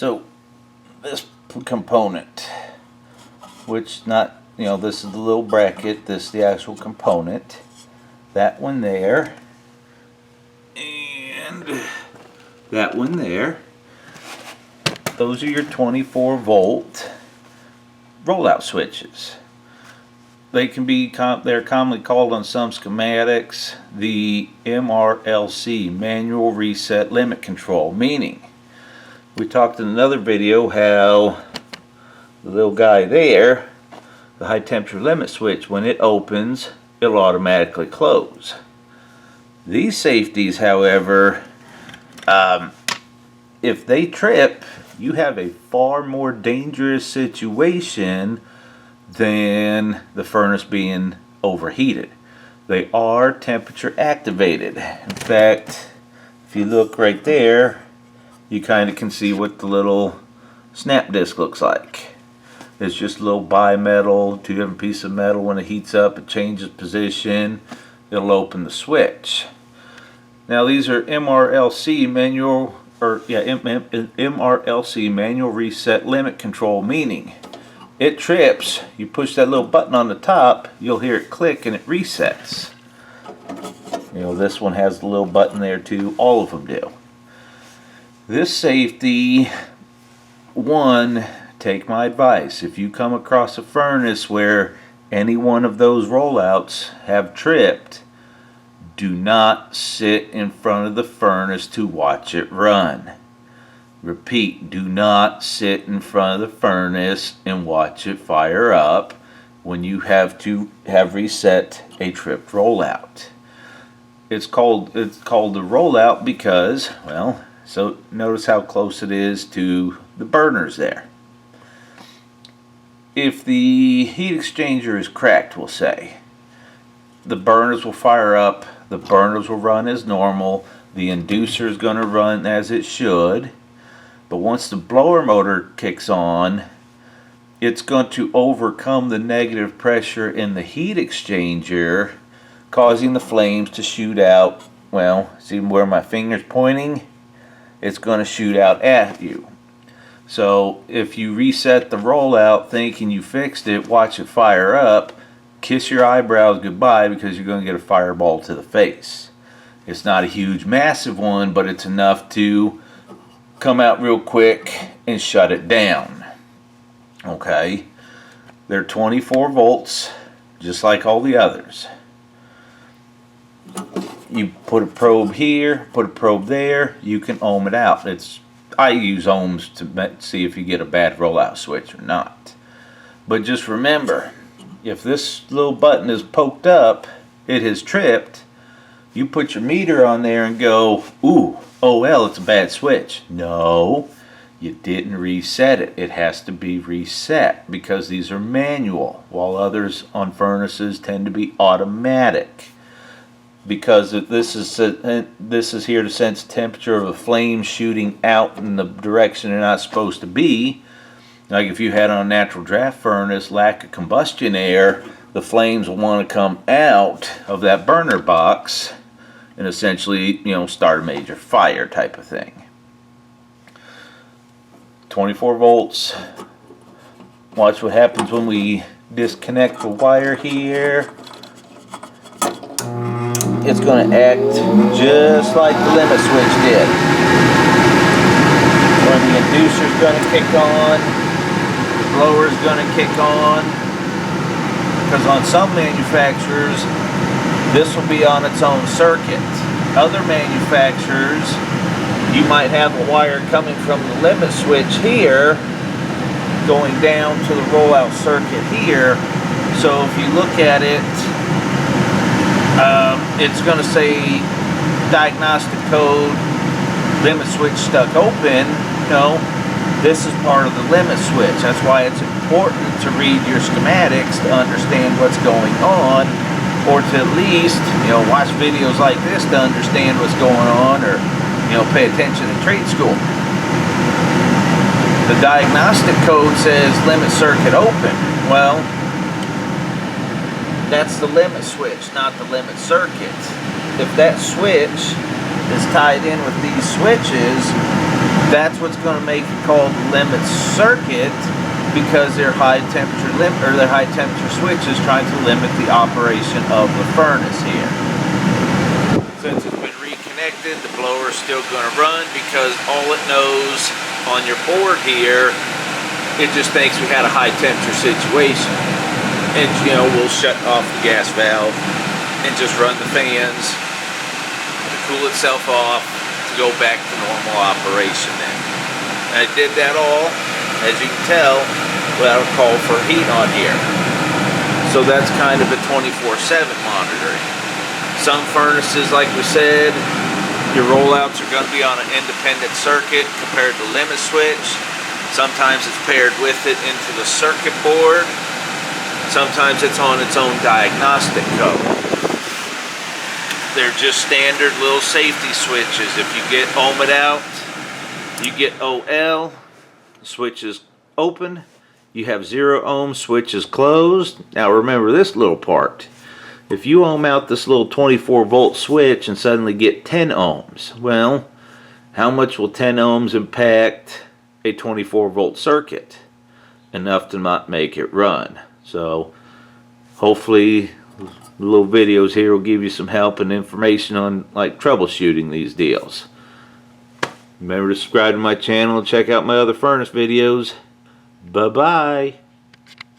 So this component, which not, this is the little bracket, this is the actual component, that one there, and that one there, those are your 24 volt rollout switches. They can be, they're commonly called on some schematics the MRLC, manual reset limit control, meaning we talked in another video how the little guy there, the high temperature limit switch, when it opens, it'll automatically close. These safeties, however, if they trip, you have a far more dangerous situation than the furnace being overheated. They are temperature activated. In fact, if you look right there, you kind of can see what the little snap disc looks like. It's just a little bimetal, two different pieces of metal. When it heats up, it changes position. It'll open the switch. Now these are MRLC manual, MRLC manual reset limit control, meaning it trips, you push that little button on the top, you'll hear it click and it resets. This one has the little button there too, all of them do. This safety, one, take my advice, if you come across a furnace where any one of those rollouts have tripped, do not sit in front of the furnace to watch it run. Repeat, do not sit in front of the furnace and watch it fire up when you have to have reset a tripped rollout. It's called the rollout because, well, so notice how close it is to the burners there. If the heat exchanger is cracked, we'll say, the burners will fire up, the burners will run as normal, the inducer is going to run as it should, but once the blower motor kicks on, it's going to overcome the negative pressure in the heat exchanger, causing the flames to shoot out. Well, see where my finger's pointing? It's going to shoot out at you. So if you reset the rollout thinking you fixed it, watch it fire up, kiss your eyebrows goodbye because you're going to get a fireball to the face. It's not a huge massive one, but it's enough to come out real quick and shut it down. Okay, they're 24 volts just like all the others. You put a probe here, put a probe there, you can ohm it out. I use ohms to see if you get a bad rollout switch or not. But just remember, if this little button is poked up, it has tripped, you put your meter on there and go, ooh, oh well, it's a bad switch. No, you didn't reset it. It has to be reset because these are manual, while others on furnaces tend to be automatic. Because this is here to sense the temperature of a flame shooting out in the direction they're not supposed to be. Like if you had on a natural draft furnace, lack of combustion air, the flames will want to come out of that burner box and essentially, start a major fire type of thing. 24 volts. Watch what happens when we disconnect the wire here. It's going to act just like the limit switch did. When the inducer is going to kick on, the blower is going to kick on. Because on some manufacturers, this will be on its own circuit. Other manufacturers, you might have a wire coming from the limit switch here, going down to the rollout circuit here. So if you look at it, it's going to say diagnostic code, limit switch stuck open. No, this is part of the limit switch. That's why it's important to read your schematics to understand what's going on, or to at least, watch videos like this to understand what's going on, or, pay attention in trade school. The diagnostic code says limit circuit open. Well, that's the limit switch, not the limit circuit. If that switch is tied in with these switches, That's what's going to make it called limit circuit, because their high temperature switch is trying to limit the operation of the furnace here. Since it's been reconnected, the blower is still going to run, because all it knows on your board here, it just thinks we had a high temperature situation. And we'll shut off the gas valve and just run the fans to cool itself off to go back to normal operation then. And I did that all, as you can tell, without a call for heat on here. So that's kind of a 24/7 monitoring. Some furnaces, like we said, your rollouts are going to be on an independent circuit compared to limit switch. Sometimes it's paired with it into the circuit board. Sometimes it's on its own diagnostic code. They're just standard little safety switches. If you get ohmed out, you get OL, switch is open. You have 0 ohm, switch is closed. Now remember this little part. If you ohm out this little 24 volt switch and suddenly get 10 ohms, well, how much will 10 ohms impact a 24 volt circuit? Enough to not make it run. So hopefully the little videos here will give you some help and information on like troubleshooting these deals. Remember to subscribe to my channel and check out my other furnace videos. Bye bye.